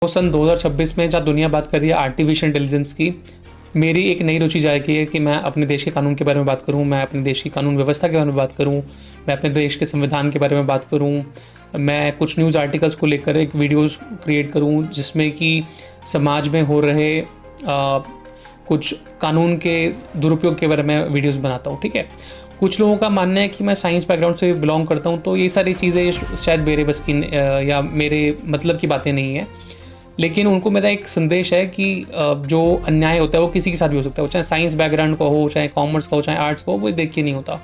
तो सन 2026 में जहाँ दुनिया बात कर रही है आर्टिफिशियल इंटेलिजेंस की, मेरी एक नई रुचि जागी है कि मैं अपने देश के कानून के बारे में बात करूं, मैं अपने देश की कानून व्यवस्था के बारे में बात करूं, मैं अपने देश के संविधान के बारे में बात करूं, मैं कुछ न्यूज़ आर्टिकल्स को लेकर एक वीडियोस क्रिएट करूं जिसमें कि समाज में हो रहे कुछ कानून के दुरुपयोग के बारे में वीडियोस बनाता हूं। ठीक है, कुछ लोगों का मानना है कि मैं साइंस बैकग्राउंड से बिलोंग करता हूं, तो ये सारी चीज़ें शायद मेरे बस की या मेरे मतलब की बातें नहीं हैं। लेकिन उनको मेरा एक संदेश है कि जो अन्याय होता है वो किसी के साथ भी हो सकता है, वो चाहे साइंस बैकग्राउंड का हो, चाहे कॉमर्स का हो, चाहे आर्ट्स का हो, वो देख के नहीं होता।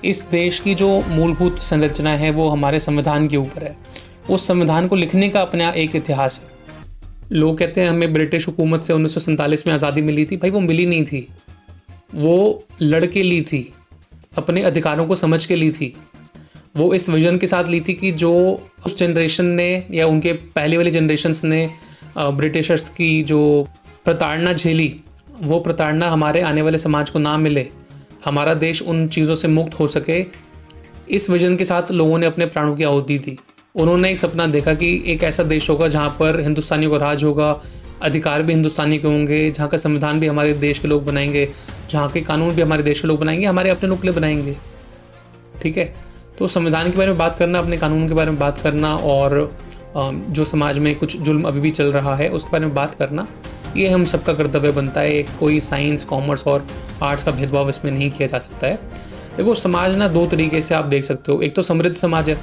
इस देश की जो मूलभूत संरचना है वो हमारे संविधान के ऊपर है। उस संविधान को लिखने का अपना एक इतिहास है। लोग कहते हैं हमें ब्रिटिश हुकूमत से 1947 में आज़ादी मिली थी। भाई वो मिली नहीं थी, वो लड़के ली थी, अपने अधिकारों को समझ के ली थी। वो इस विजन के साथ ली थी कि जो उस जनरेशन ने या उनके पहले वाली जनरेशन्स ने ब्रिटिशर्स की जो प्रताड़ना झेली, वो प्रताड़ना हमारे आने वाले समाज को ना मिले, हमारा देश उन चीज़ों से मुक्त हो सके। इस विजन के साथ लोगों ने अपने प्राणों की आहुति दी। उन्होंने एक सपना देखा कि एक ऐसा देश होगा जहाँ पर हिंदुस्तानियों का राज होगा, अधिकार भी हिंदुस्तानी के होंगे, जहाँ का संविधान भी हमारे देश के लोग बनाएंगे, जहाँ के कानून भी हमारे देश के लोग बनाएंगे, हमारे अपने लोग के लिए बनाएंगे। ठीक है, तो संविधान के बारे में बात करना, अपने कानून के बारे में बात करना और जो समाज में कुछ जुल्म अभी भी चल रहा है उसके बारे में बात करना, ये हम सबका कर्तव्य बनता है। कोई साइंस, कॉमर्स और आर्ट्स का भेदभाव इसमें नहीं किया जा सकता है। देखो, समाज ना दो तरीके से आप देख सकते हो। एक तो समृद्ध समाज है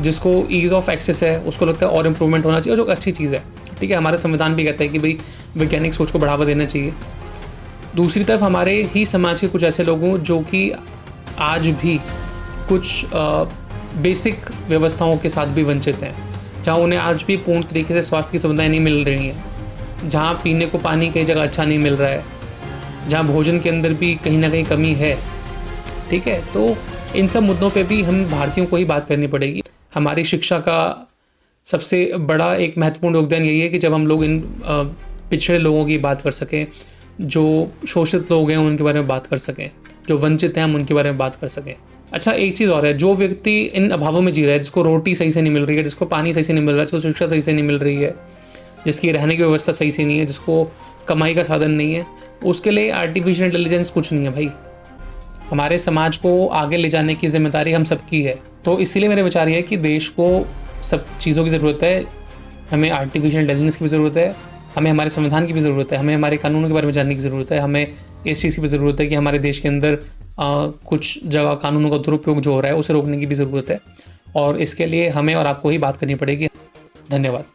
जिसको ईज़ ऑफ एक्सेस है, उसको लगता है और इम्प्रूवमेंट होना चाहिए, जो अच्छी चीज़ है। ठीक है, हमारा संविधान भी कहता है कि भाई वैज्ञानिक सोच को बढ़ावा देना चाहिए। दूसरी तरफ हमारे ही समाज के कुछ ऐसे लोग जो कि आज भी कुछ बेसिक व्यवस्थाओं के साथ भी वंचित हैं, जहाँ उन्हें आज भी पूर्ण तरीके से स्वास्थ्य की सुविधाएं नहीं मिल रही हैं, जहाँ पीने को पानी कई जगह अच्छा नहीं मिल रहा है, जहाँ भोजन के अंदर भी कहीं ना कहीं कमी है। ठीक है, तो इन सब मुद्दों पे भी हम भारतीयों को ही बात करनी पड़ेगी। हमारी शिक्षा का सबसे बड़ा एक महत्वपूर्ण योगदान यही है कि जब हम लोग इन पिछड़े लोगों की बात कर सकें, जो शोषित लोग हैं उनके बारे में बात कर सकें, जो वंचित हैं हम उनके बारे में बात कर सकें। अच्छा, एक चीज़ और है, जो व्यक्ति इन अभावों में जी रहा है, जिसको रोटी सही से नहीं मिल रही है, जिसको पानी सही से नहीं मिल रहा है, जिसको शिक्षा सही से नहीं मिल रही है, जिसकी रहने की व्यवस्था सही से नहीं है, जिसको कमाई का साधन नहीं है, उसके लिए आर्टिफिशियल इंटेलिजेंस कुछ नहीं है भाई। हमारे समाज को आगे ले जाने की जिम्मेदारी हम सबकी है। तो इसीलिए मेरे विचार ये है कि देश को सब चीज़ों की ज़रूरत है। हमें आर्टिफिशियल इंटेलिजेंस की भी ज़रूरत है, हमें हमारे संविधान की भी ज़रूरत है, हमें हमारे कानूनों के बारे में जानने की ज़रूरत है, हमें इस चीज़ की भी ज़रूरत है कि हमारे देश के अंदर कुछ जगह कानूनों का दुरुपयोग जो हो रहा है उसे रोकने की भी ज़रूरत है। और इसके लिए हमें और आपको ही बात करनी पड़ेगी। धन्यवाद।